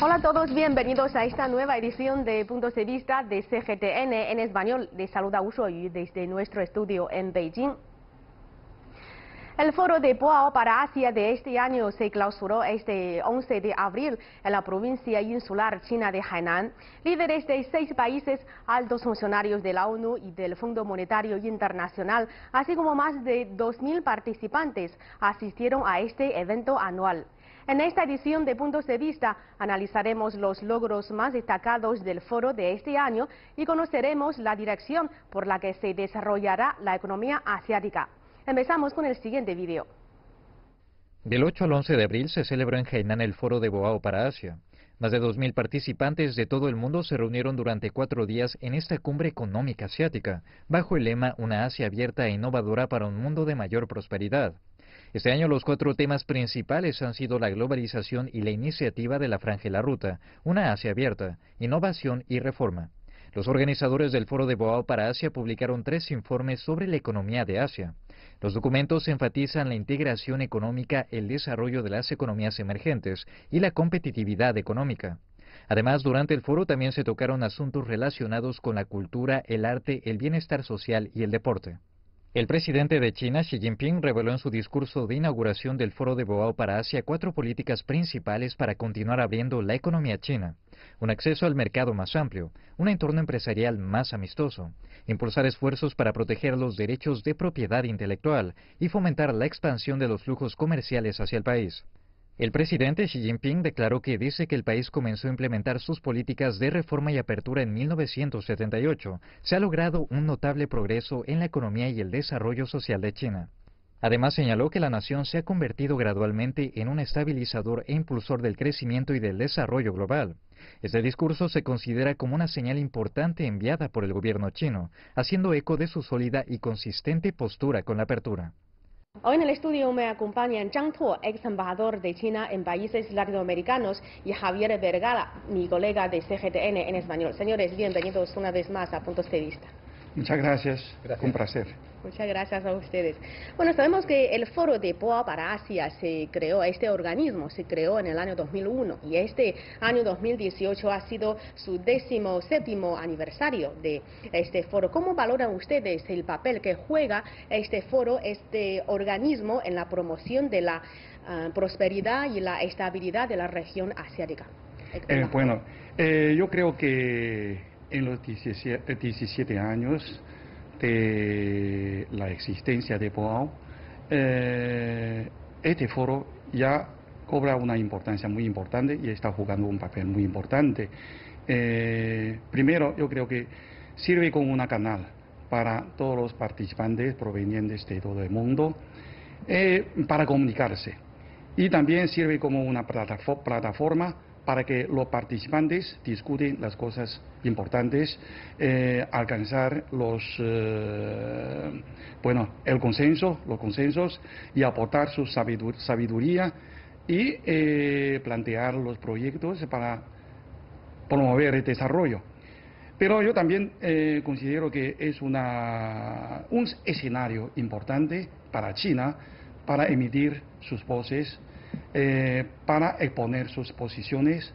Hola a todos, bienvenidos a esta nueva edición de Puntos de Vista de CGTN en español. Les saluda Wu Shuoyu desde nuestro estudio en Beijing. El foro de Boao para Asia de este año se clausuró este 11 de abril en la provincia insular china de Hainan. Líderes de 6 países, altos funcionarios de la ONU y del Fondo Monetario Internacional, así como más de 2.000 participantes, asistieron a este evento anual. En esta edición de Puntos de Vista analizaremos los logros más destacados del foro de este año y conoceremos la dirección por la que se desarrollará la economía asiática. Empezamos con el siguiente vídeo. Del 8 al 11 de abril se celebró en Hainan el Foro de Boao para Asia. Más de 2.000 participantes de todo el mundo se reunieron durante 4 días en esta cumbre económica asiática, bajo el lema Una Asia abierta e innovadora para un mundo de mayor prosperidad. Este año los 4 temas principales han sido la globalización y la iniciativa de la Franja y la Ruta, una Asia abierta, innovación y reforma. Los organizadores del Foro de Boao para Asia publicaron 3 informes sobre la economía de Asia. Los documentos enfatizan la integración económica, el desarrollo de las economías emergentes y la competitividad económica. Además, durante el foro también se tocaron asuntos relacionados con la cultura, el arte, el bienestar social y el deporte. El presidente de China, Xi Jinping, reveló en su discurso de inauguración del Foro de Boao para Asia 4 políticas principales para continuar abriendo la economía china. Un acceso al mercado más amplio, un entorno empresarial más amistoso, impulsar esfuerzos para proteger los derechos de propiedad intelectual y fomentar la expansión de los flujos comerciales hacia el país. El presidente Xi Jinping declaró que desde que el país comenzó a implementar sus políticas de reforma y apertura en 1978, se ha logrado un notable progreso en la economía y el desarrollo social de China. Además señaló que la nación se ha convertido gradualmente en un estabilizador e impulsor del crecimiento y del desarrollo global. Este discurso se considera como una señal importante enviada por el gobierno chino, haciendo eco de su sólida y consistente postura con la apertura. Hoy en el estudio me acompañan Zhang Tuo, ex embajador de China en países latinoamericanos, y Javier Vergara, mi colega de CGTN en español. Señores, bienvenidos una vez más a Puntos de Vista. Muchas gracias. Un placer. Muchas gracias a ustedes. Bueno, sabemos que el Foro de Boao para Asia se creó, este organismo se creó en el año 2001 y este año 2018 ha sido su 17º aniversario de este foro. ¿Cómo valoran ustedes el papel que juega este foro, este organismo en la promoción de la prosperidad y la estabilidad de la región asiática? Yo creo que en los 17 años de la existencia de Boao, este foro ya cobra una importancia muy importante y está jugando un papel muy importante. Primero, yo creo que sirve como un canal para todos los participantes provenientes de todo el mundo para comunicarse, y también sirve como una plataforma para que los participantes discuten las cosas importantes, alcanzar los consensos y aportar su sabiduría y plantear los proyectos para promover el desarrollo. Pero yo también considero que es un escenario importante para China para emitir sus voces, para exponer sus posiciones,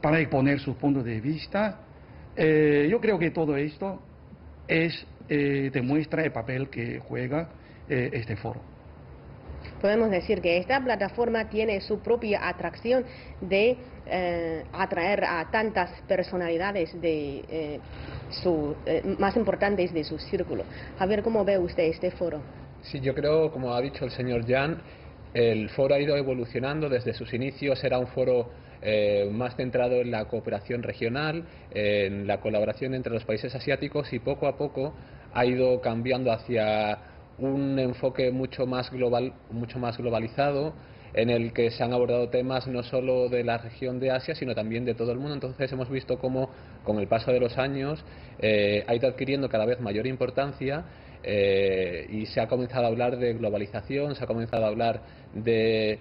para exponer sus puntos de vista. Yo creo que todo esto demuestra el papel que juega este foro. Podemos decir que esta plataforma tiene su propia atracción de atraer a tantas personalidades más importantes de su círculo. Javier, ¿cómo ve usted este foro? Sí, yo creo, como ha dicho el señor Jan, el foro ha ido evolucionando desde sus inicios. Era un foro más centrado en la cooperación regional, en la colaboración entre los países asiáticos, y poco a poco ha ido cambiando hacia un enfoque mucho más globalizado, en el que se han abordado temas no solo de la región de Asia, sino también de todo el mundo. Entonces hemos visto cómo con el paso de los años ha ido adquiriendo cada vez mayor importancia, y se ha comenzado a hablar de globalización, se ha comenzado a hablar de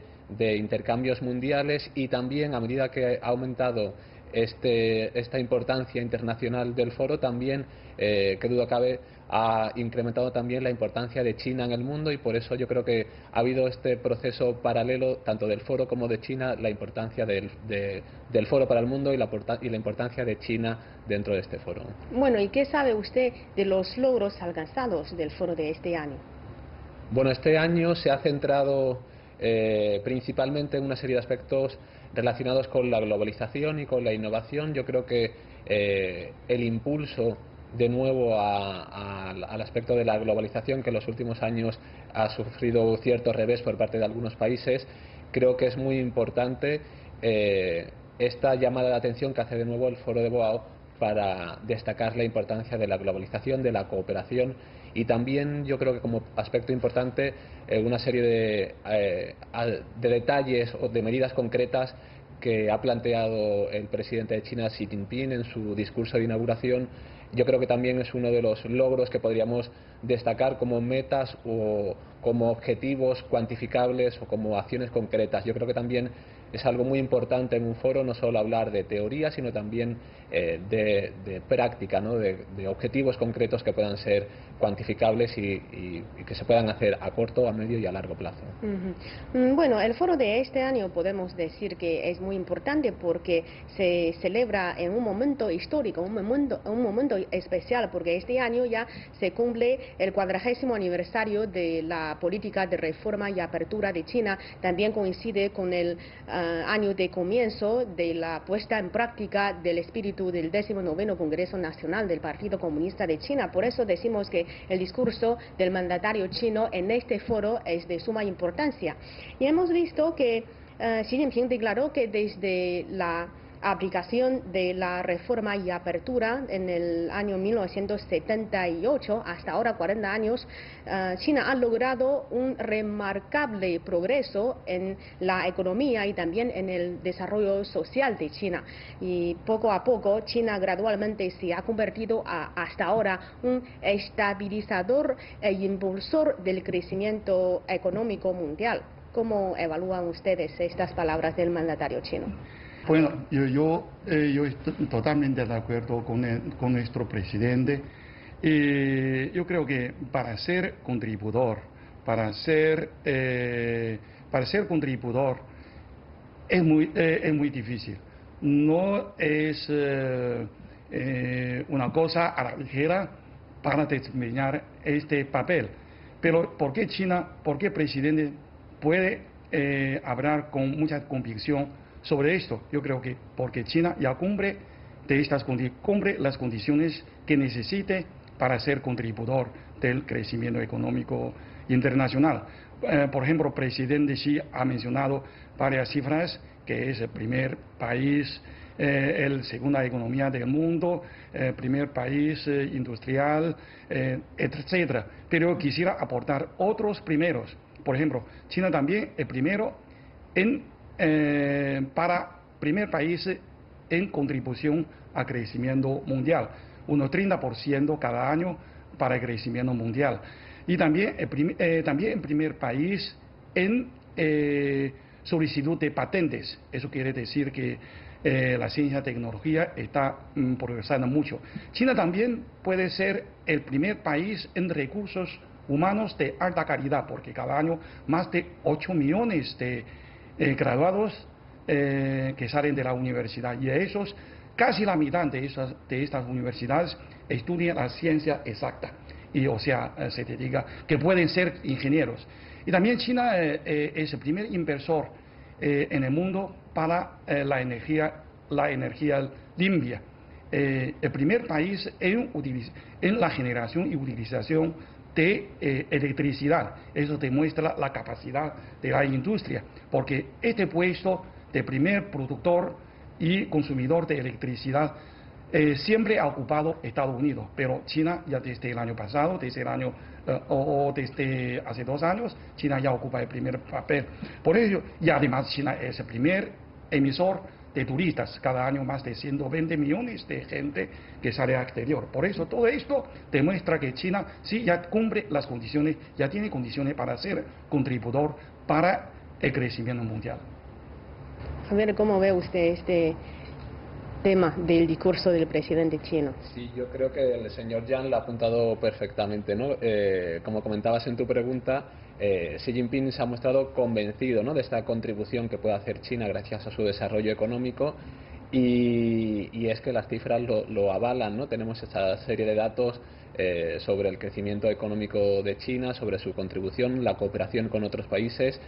intercambios mundiales, y también, a medida que ha aumentado esta importancia internacional del foro también, que duda cabe, ha incrementado también la importancia de China en el mundo, y por eso yo creo que ha habido este proceso paralelo tanto del foro como de China, la importancia del foro para el mundo y la importancia de China dentro de este foro. Bueno, ¿y qué sabe usted de los logros alcanzados del foro de este año? Bueno, este año se ha centrado principalmente en una serie de aspectos relacionados con la globalización y con la innovación. Yo creo que el impulso de nuevo al aspecto de la globalización, que en los últimos años ha sufrido cierto revés por parte de algunos países, creo que es muy importante esta llamada de atención que hace de nuevo el Foro de Boao para destacar la importancia de la globalización, de la cooperación, y también yo creo que como aspecto importante una serie de detalles o de medidas concretas que ha planteado el presidente de China, Xi Jinping, en su discurso de inauguración. Yo creo que también es uno de los logros que podríamos destacar como metas o como objetivos cuantificables o como acciones concretas. Yo creo que también es algo muy importante en un foro no solo hablar de teoría, sino también de práctica, ¿no? de objetivos concretos que puedan ser cuantificables y que se puedan hacer a corto, a medio y a largo plazo. Bueno, el foro de este año podemos decir que es muy importante porque se celebra en un momento histórico, un momento especial, porque este año ya se cumple el 40º aniversario de la política de reforma y apertura de China. También coincide con el año de comienzo de la puesta en práctica del espíritu del 19º Congreso Nacional del Partido Comunista de China. Por eso decimos que el discurso del mandatario chino en este foro es de suma importancia. Y hemos visto que Xi Jinping declaró que desde la aplicación de la reforma y apertura en el año 1978 hasta ahora 40 años, China ha logrado un remarcable progreso en la economía y también en el desarrollo social de China. Y poco a poco China gradualmente se ha convertido hasta ahora un estabilizador e impulsor del crecimiento económico mundial. ¿Cómo evalúan ustedes estas palabras del mandatario chino? Bueno, yo estoy totalmente de acuerdo con nuestro presidente. Yo creo que para ser contribuidor es muy difícil. No es una cosa a la ligera para desempeñar este papel. Pero ¿por qué China, por qué el presidente puede hablar con mucha convicción sobre esto? Yo creo que porque China ya cumple las condiciones que necesite para ser contribuidor del crecimiento económico internacional. Por ejemplo, el presidente Xi ha mencionado varias cifras, que es el primer país, el segunda economía del mundo, el primer país industrial, etcétera. Pero quisiera aportar otros primeros. Por ejemplo, China también es primero para primer país en contribución al crecimiento mundial, unos 30% cada año para el crecimiento mundial. Y también el primer país en solicitud de patentes. Eso quiere decir que la ciencia y tecnología está progresando mucho. China también puede ser el primer país en recursos humanos de alta calidad, porque cada año más de 8 millones de graduados que salen de la universidad, y de esos casi la mitad de estas universidades estudian la ciencia exacta, y o sea, se te diga que pueden ser ingenieros. Y también China es el primer inversor en el mundo para la energía limpia, el primer país en la generación y utilización de electricidad. Eso demuestra la capacidad de la industria, porque este puesto de primer productor y consumidor de electricidad siempre ha ocupado Estados Unidos, pero China ya desde el año pasado, desde hace 2 años, China ya ocupa el primer papel. Por ello, y además China es el primer emisor de turistas, cada año más de 120 millones de gente que sale al exterior. Por eso todo esto demuestra que China sí ya cumple las condiciones, ya tiene condiciones para ser contribuidor para el crecimiento mundial. A ver, ¿cómo ve usted tema del discurso del presidente chino. Sí, yo creo que el señor Yan lo ha apuntado perfectamente, ¿no? Como comentabas en tu pregunta, Xi Jinping se ha mostrado convencido, ¿no?, de esta contribución que puede hacer China gracias a su desarrollo económico, y es que las cifras lo avalan, ¿no? Tenemos esta serie de datos sobre el crecimiento económico de China, sobre su contribución, la cooperación con otros países.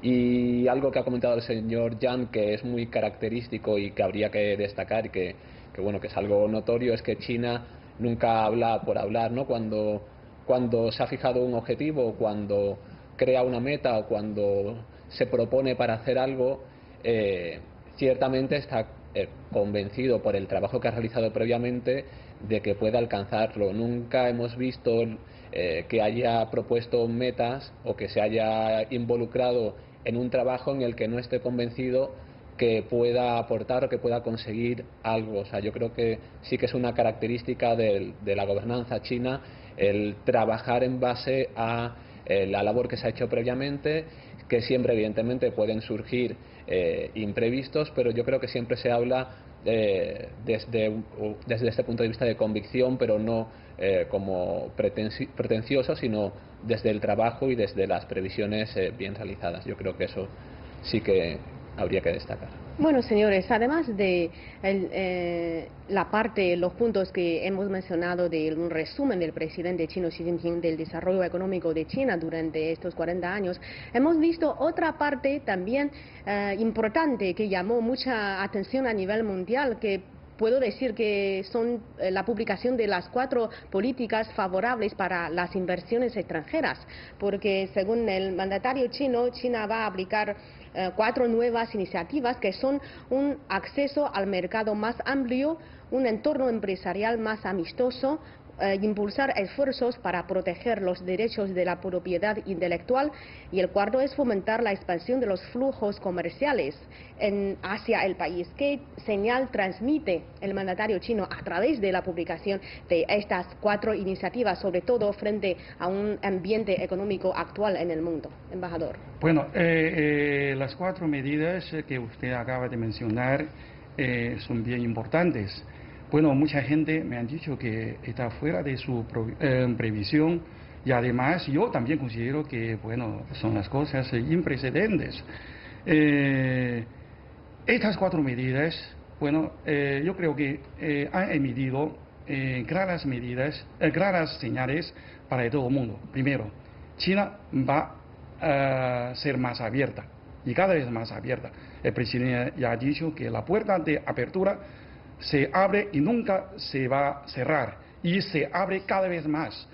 Y algo que ha comentado el señor Yan, que es muy característico y que habría que destacar, y que bueno, que es algo notorio, es que China nunca habla por hablar, ¿no? Cuando se ha fijado un objetivo, cuando crea una meta o cuando se propone para hacer algo, ciertamente está convencido por el trabajo que ha realizado previamente de que pueda alcanzarlo. Nunca hemos visto que haya propuesto metas o que se haya involucrado en un trabajo en el que no esté convencido que pueda aportar o que pueda conseguir algo. O sea, yo creo que sí que es una característica de la gobernanza china el trabajar en base a la labor que se ha hecho previamente, que siempre evidentemente pueden surgir imprevistos, pero yo creo que siempre se habla desde este punto de vista de convicción, pero no como pretencioso, sino desde el trabajo y desde las previsiones bien realizadas. Yo creo que eso sí que habría que destacar. Bueno, señores, además de la parte, los puntos que hemos mencionado un resumen del presidente chino Xi Jinping del desarrollo económico de China durante estos 40 años, hemos visto otra parte también importante que llamó mucha atención a nivel mundial, que puedo decir que son la publicación de las 4 políticas favorables para las inversiones extranjeras, porque según el mandatario chino, China va a aplicar 4 nuevas iniciativas que son un acceso al mercado más amplio, un entorno empresarial más amistoso, impulsar esfuerzos para proteger los derechos de la propiedad intelectual, y el cuarto es fomentar la expansión de los flujos comerciales hacia el país. ¿Qué señal transmite el mandatario chino a través de la publicación de estas 4 iniciativas, sobre todo frente a un ambiente económico actual en el mundo? Embajador. Bueno, las 4 medidas que usted acaba de mencionar son bien importantes. Bueno, mucha gente me han dicho que está fuera de su previsión, y además yo también considero que, bueno, son las cosas imprecedentes. Estas 4 medidas, bueno, yo creo que han emitido claras señales para todo el mundo. Primero, China va a ser más abierta, y cada vez más abierta. El presidente ya ha dicho que la puerta de apertura se abre y nunca se va a cerrar, y se abre cada vez más.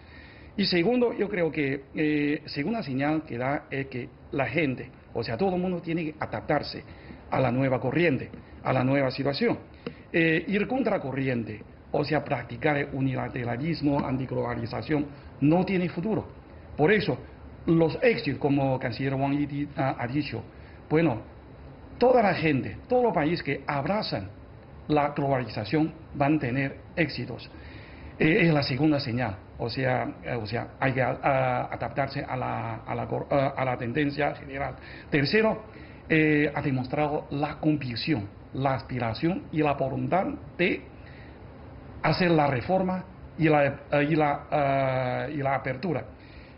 Y segundo, yo creo que segunda señal que da es que la gente, o sea, todo el mundo tiene que adaptarse a la nueva corriente, a la nueva situación. Ir contra corriente, o sea, practicar el unilateralismo, antiglobalización, no tiene futuro. Por eso, los éxitos, como el canciller Wang Yi ha dicho, bueno, toda la gente, todos los países que abrazan la globalización van a tener éxitos. Es la segunda señal, o sea hay que adaptarse a la tendencia general. Tercero, ha demostrado la convicción, la aspiración y la voluntad de hacer la reforma y la apertura.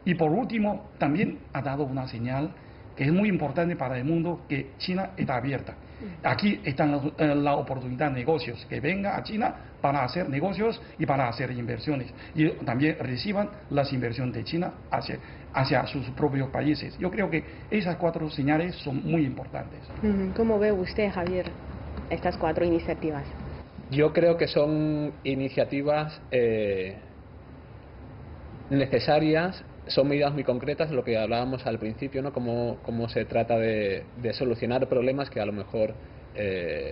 Y por último, también ha dado una señal que es muy importante para el mundo, que China está abierta. Aquí están la oportunidad de negocios, que venga a China para hacer negocios y para hacer inversiones, y también reciban las inversiones de China hacia sus propios países. Yo creo que esas 4 señales son muy importantes. ¿Cómo ve usted, Javier, estas 4 iniciativas? Yo creo que son iniciativas necesarias. Son medidas muy concretas, lo que hablábamos al principio, ¿no? Cómo se trata de solucionar problemas que a lo mejor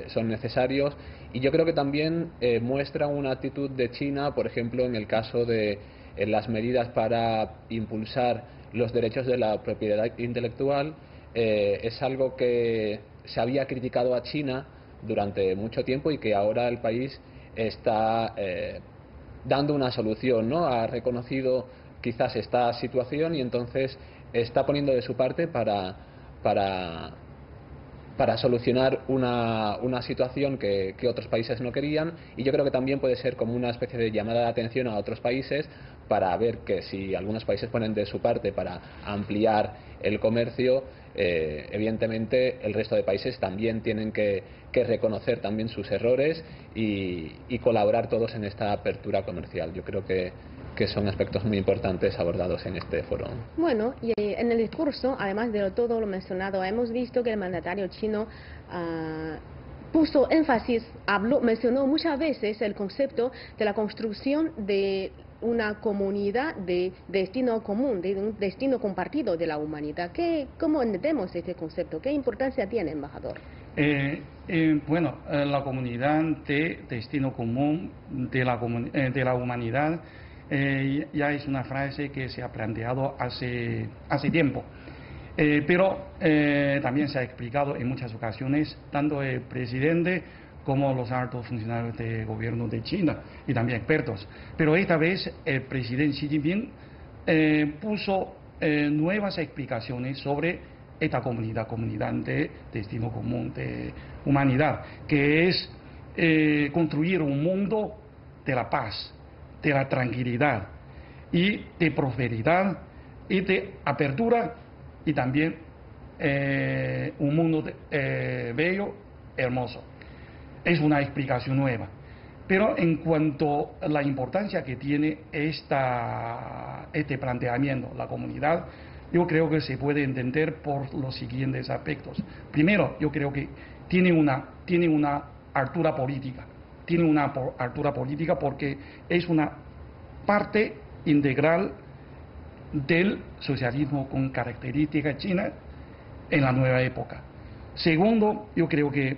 son necesarios. Y yo creo que también muestra una actitud de China, por ejemplo, en el caso de las medidas para impulsar los derechos de la propiedad intelectual. Es algo que se había criticado a China durante mucho tiempo y que ahora el país está dando una solución, ¿no? Ha reconocido quizás esta situación y entonces está poniendo de su parte para para solucionar una situación que otros países no querían, y yo creo que también puede ser como una especie de llamada de atención a otros países para ver que si algunos países ponen de su parte para ampliar el comercio, evidentemente el resto de países también tienen que reconocer también sus errores y colaborar todos en esta apertura comercial. Yo creo que son aspectos muy importantes abordados en este foro. Bueno, y en el discurso, además de todo lo mencionado, hemos visto que el mandatario chino puso énfasis, mencionó muchas veces el concepto de la construcción de una comunidad de destino común, de un destino compartido de la humanidad. ¿Cómo entendemos este concepto? ¿Qué importancia tiene, embajador? Bueno, la comunidad de destino común de la humanidad ya es una frase que se ha planteado hace tiempo. Pero también se ha explicado en muchas ocasiones, tanto el presidente como los altos funcionarios del gobierno de China y también expertos. Pero esta vez el presidente Xi Jinping puso nuevas explicaciones sobre esta comunidad de destino común de humanidad, que es construir un mundo de la paz, de la tranquilidad y de prosperidad y de apertura, y también un mundo bello, hermoso. Es una explicación nueva. Pero en cuanto a la importancia que tiene este planteamiento, la comunidad, yo creo que se puede entender por los siguientes aspectos. Primero, yo creo que tiene una altura política. Tiene una altura política porque es una parte integral del socialismo con características chinas en la nueva época. Segundo, yo creo que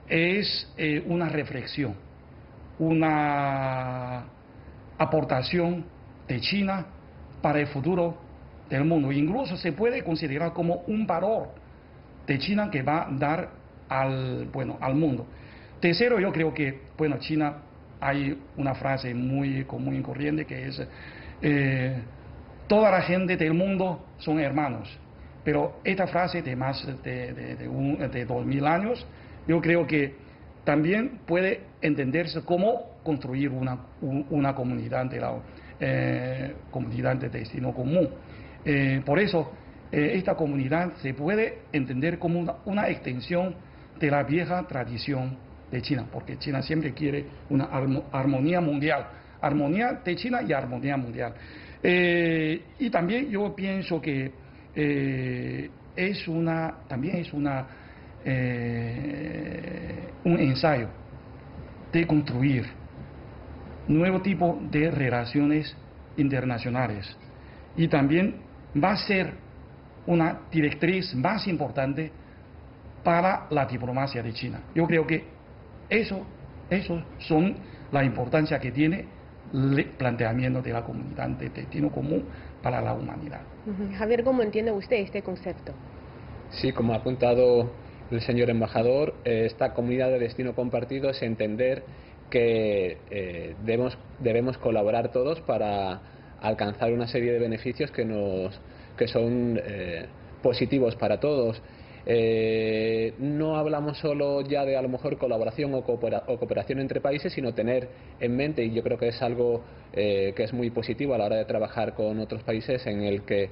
es una reflexión, una aportación de China para el futuro del mundo. Incluso se puede considerar como un valor de China que va a dar al mundo. Tercero, yo creo que, China, hay una frase muy común y corriente que es toda la gente del mundo son hermanos. Pero esta frase de más de 2000 años, yo creo que también puede entenderse como construir una comunidad de destino común. Por eso, esta comunidad se puede entender como una extensión de la vieja tradición de China, porque China siempre quiere una armonía mundial, armonía de China y armonía mundial. Y también yo pienso que también es un ensayo de construir nuevo tipo de relaciones internacionales, y también va a ser una directriz más importante para la diplomacia de China. Yo creo que eso son la importancia que tiene el planteamiento de la comunidad de destino común para la humanidad. Javier, ¿cómo entiende usted este concepto? Sí, como ha apuntado el señor embajador, esta comunidad de destino compartido es entender que debemos colaborar todos para alcanzar una serie de beneficios que son positivos para todos. No hablamos solo ya de a lo mejor colaboración o cooperación entre países, sino tener en mente, y yo creo que es algo que es muy positivo a la hora de trabajar con otros países, en el que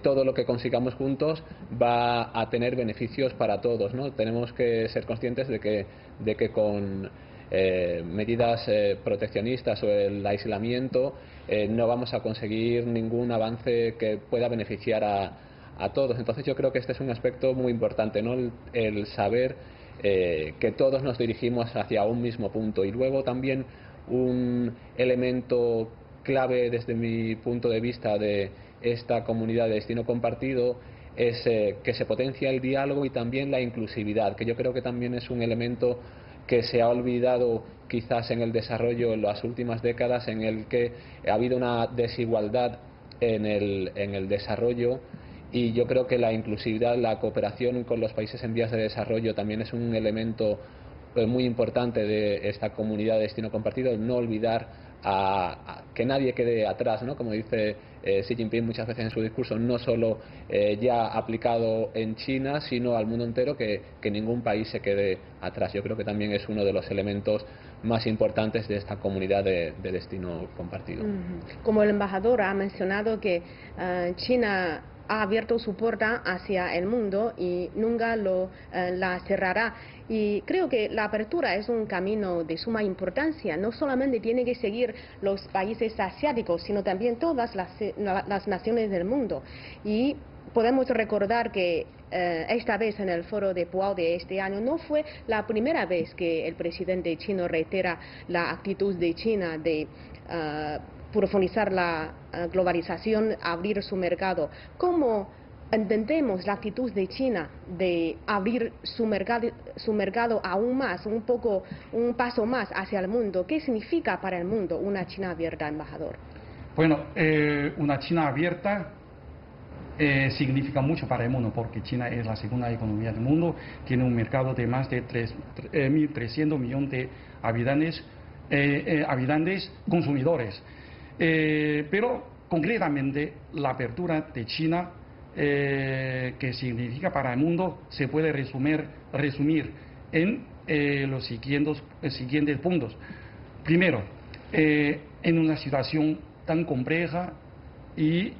todo lo que consigamos juntos va a tener beneficios para todos, ¿no? Tenemos que ser conscientes de que con medidas proteccionistas o el aislamiento no vamos a conseguir ningún avance que pueda beneficiar a todos. Entonces yo creo que este es un aspecto muy importante, ¿no? El saber que todos nos dirigimos hacia un mismo punto. Y luego también un elemento clave desde mi punto de vista de esta comunidad de destino compartido es que se potencia el diálogo y también la inclusividad, que yo creo que también es un elemento que se ha olvidado quizás en el desarrollo en las últimas décadas, en el que ha habido una desigualdad en el desarrollo. Y yo creo que la inclusividad, la cooperación con los países en vías de desarrollo también es un elemento muy importante de esta comunidad de destino compartido, el no olvidar que nadie quede atrás, ¿no? Como dice Xi Jinping muchas veces en su discurso, no solo ya aplicado en China, sino al mundo entero, que ningún país se quede atrás. Yo creo que también es uno de los elementos más importantes de esta comunidad de destino compartido. Como el embajador ha mencionado que China ha abierto su puerta hacia el mundo y nunca la cerrará. Y creo que la apertura es un camino de suma importancia. No solamente tiene que seguir los países asiáticos, sino también todas las naciones del mundo. Y podemos recordar que esta vez en el foro de Puao de este año no fue la primera vez que el presidente chino reitera la actitud de China de profundizar la globalización, abrir su mercado. ¿Cómo entendemos la actitud de China de abrir su mercado aún más, un paso más hacia el mundo? ¿Qué significa para el mundo una China abierta, embajador? Bueno, una China abierta significa mucho para el mundo, porque China es la segunda economía del mundo, tiene un mercado de más de 1.300 millones de habitantes consumidores. Pero concretamente la apertura de China, que significa para el mundo, se puede resumir en los siguientes puntos. Primero, en una situación tan compleja y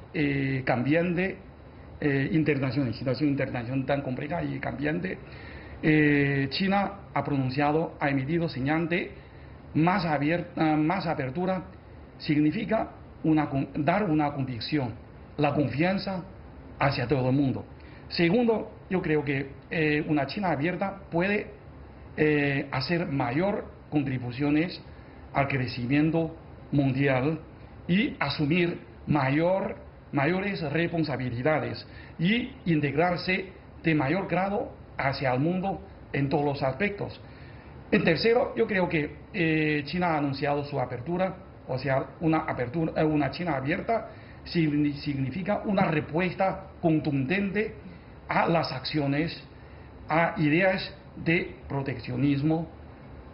cambiante, situación internacional tan compleja y cambiante, China ha emitido señal de más apertura. Significa dar una convicción, la confianza hacia todo el mundo. Segundo, yo creo que una China abierta puede hacer mayor contribuciones al crecimiento mundial y asumir mayores responsabilidades y integrarse de mayor grado hacia el mundo en todos los aspectos. En tercero, yo creo que China ha anunciado su apertura. O sea, una China abierta significa una respuesta contundente a las acciones, a ideas de proteccionismo,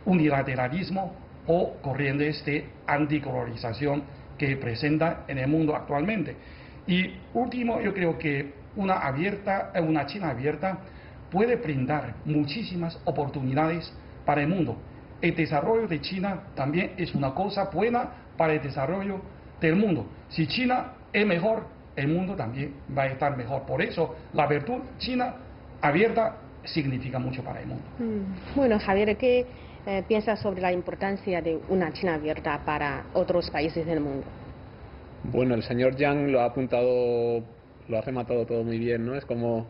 unilateralismo o corrientes de anticolonización que presenta en el mundo actualmente. Y último, yo creo que una China abierta puede brindar muchísimas oportunidades para el mundo. El desarrollo de China también es una cosa buena para el desarrollo del mundo. Si China es mejor, el mundo también va a estar mejor. Por eso, la apertura China abierta significa mucho para el mundo. Bueno, Javier, ¿qué piensas sobre la importancia de una China abierta para otros países del mundo? Bueno, el señor Yang lo ha apuntado, lo ha rematado todo muy bien, ¿no? Es como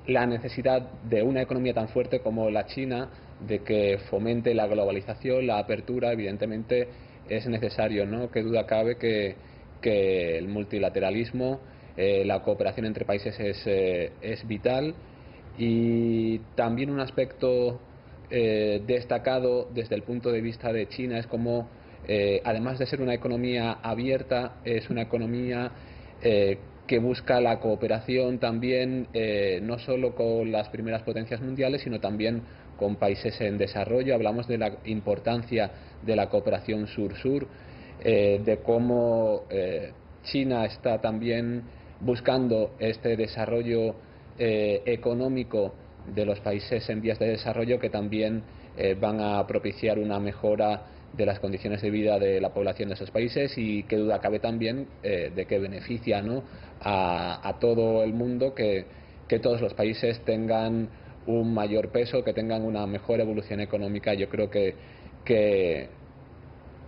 la necesidad de una economía tan fuerte como la China, de que fomente la globalización, la apertura. Evidentemente es necesario, ¿no? Qué duda cabe que el multilateralismo, la cooperación entre países es vital. Y también un aspecto destacado desde el punto de vista de China es como, además de ser una economía abierta, es una economía que busca la cooperación también, no solo con las primeras potencias mundiales, sino también con países en desarrollo. Hablamos de la importancia de la cooperación sur-sur, de cómo China está también buscando este desarrollo económico de los países en vías de desarrollo, que también van a propiciar una mejora de las condiciones de vida de la población de esos países, y qué duda cabe también de que beneficia, ¿no?, a todo el mundo que todos los países tengan un mayor peso, que tengan una mejor evolución económica. Yo creo que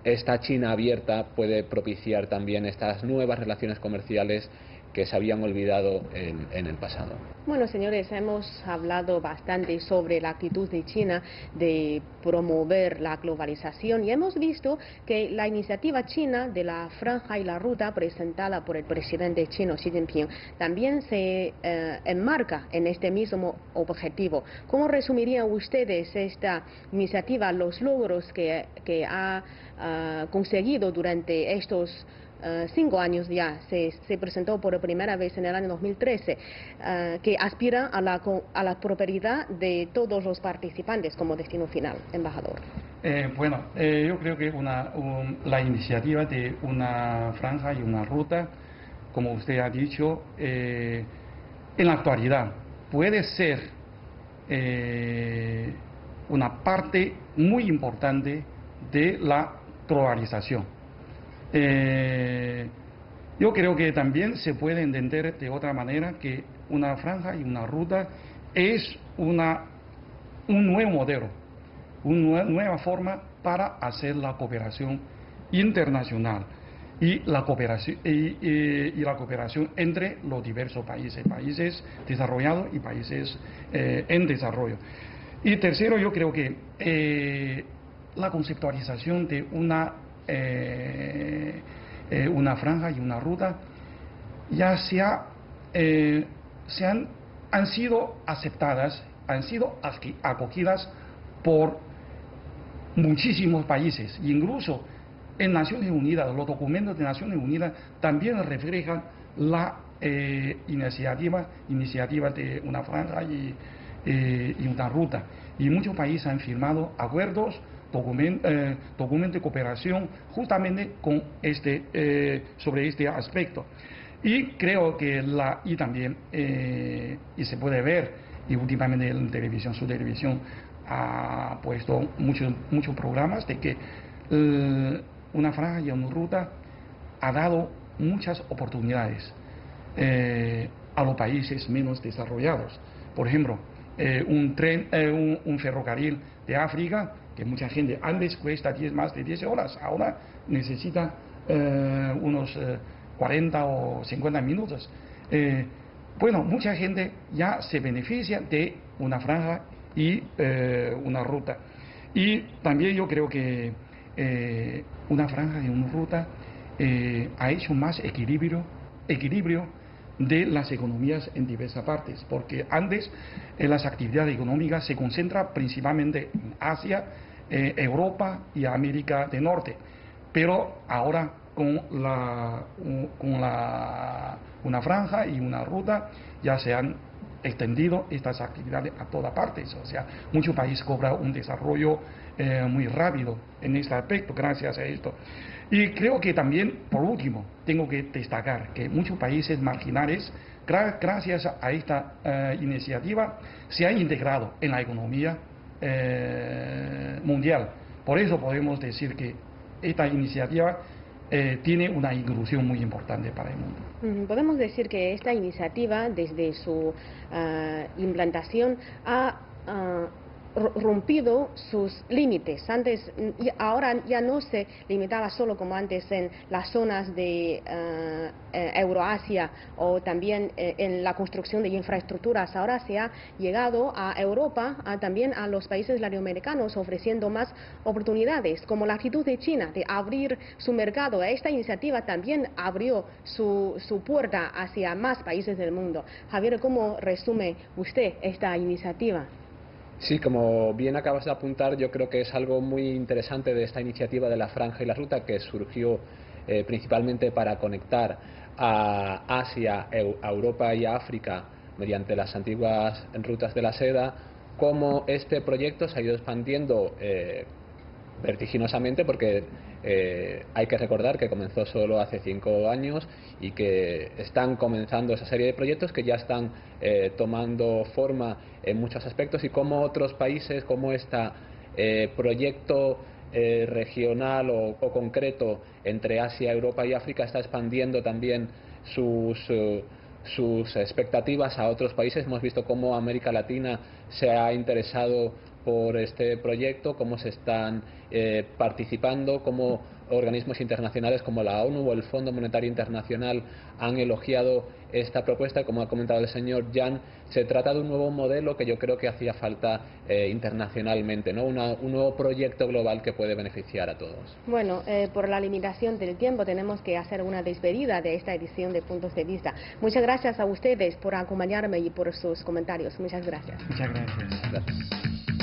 esta China abierta puede propiciar también estas nuevas relaciones comerciales que se habían olvidado en el pasado. Bueno, señores, hemos hablado bastante sobre la actitud de China de promover la globalización, y hemos visto que la iniciativa china de la franja y la ruta presentada por el presidente chino Xi Jinping también se enmarca en este mismo objetivo. ¿Cómo resumirían ustedes esta iniciativa, los logros que ha conseguido durante estos 5 años ya? Se presentó por primera vez en el año 2013, que aspira a la prosperidad de todos los participantes como destino final, embajador. Yo creo que la iniciativa de una franja y una ruta, como usted ha dicho, en la actualidad puede ser una parte muy importante de la globalización. Yo creo que también se puede entender de otra manera que una franja y una ruta es un nuevo modelo, una nueva forma para hacer la cooperación internacional y la cooperación, la cooperación entre los diversos países desarrollados y países en desarrollo. Y tercero, yo creo que la conceptualización de una franja y una ruta ya han sido aceptadas, han sido acogidas por muchísimos países, e incluso en Naciones Unidas, los documentos de Naciones Unidas también reflejan la iniciativa de una franja y una ruta. Y muchos países han firmado acuerdos, documentos de cooperación justamente sobre este aspecto. Y creo que también y se puede ver, y últimamente en televisión, su televisión ha puesto muchos programas de que una franja y una ruta ha dado muchas oportunidades a los países menos desarrollados. Por ejemplo, un ferrocarril de África, que mucha gente antes cuesta más de 10 horas, ahora necesita unos 40 o 50 minutos. Mucha gente ya se beneficia de una franja y una ruta. Y también yo creo que una franja y una ruta ha hecho más equilibrio de las economías en diversas partes, porque antes las actividades económicas se concentran principalmente en Asia, Europa y América del Norte, pero ahora con una franja y una ruta ya se han extendido estas actividades a todas partes. O sea, muchos países cobran un desarrollo muy rápido en este aspecto gracias a esto. Y creo que también, por último, tengo que destacar que muchos países marginales, gracias a esta iniciativa, se han integrado en la economía mundial. Por eso podemos decir que esta iniciativa tiene una inclusión muy importante para el mundo. Podemos decir que esta iniciativa, desde su implantación, ha rompido sus límites. Antes, ahora ya no se limitaba solo como antes en las zonas de Euroasia o también en la construcción de infraestructuras. Ahora se ha llegado a Europa, también a los países latinoamericanos, ofreciendo más oportunidades, como la actitud de China de abrir su mercado. Esta iniciativa también abrió su puerta hacia más países del mundo. Javier, ¿cómo resume usted esta iniciativa? Sí, como bien acabas de apuntar, yo creo que es algo muy interesante de esta iniciativa de la franja y la ruta, que surgió principalmente para conectar a Asia, a Europa y a África mediante las antiguas rutas de la seda, cómo este proyecto se ha ido expandiendo vertiginosamente, porque hay que recordar que comenzó solo hace 5 años y que están comenzando esa serie de proyectos que ya están tomando forma en muchos aspectos, y cómo otros países, como este proyecto regional o concreto entre Asia, Europa y África está expandiendo también sus expectativas a otros países. Hemos visto cómo América Latina se ha interesado por este proyecto, cómo se están participando, cómo organismos internacionales como la ONU o el Fondo Monetario Internacional han elogiado esta propuesta. Como ha comentado el señor Jan, se trata de un nuevo modelo que yo creo que hacía falta internacionalmente, ¿no? Un nuevo proyecto global que puede beneficiar a todos. Bueno, por la limitación del tiempo tenemos que hacer una despedida de esta edición de Puntos de Vista. Muchas gracias a ustedes por acompañarme y por sus comentarios. Muchas gracias. Muchas gracias. Gracias.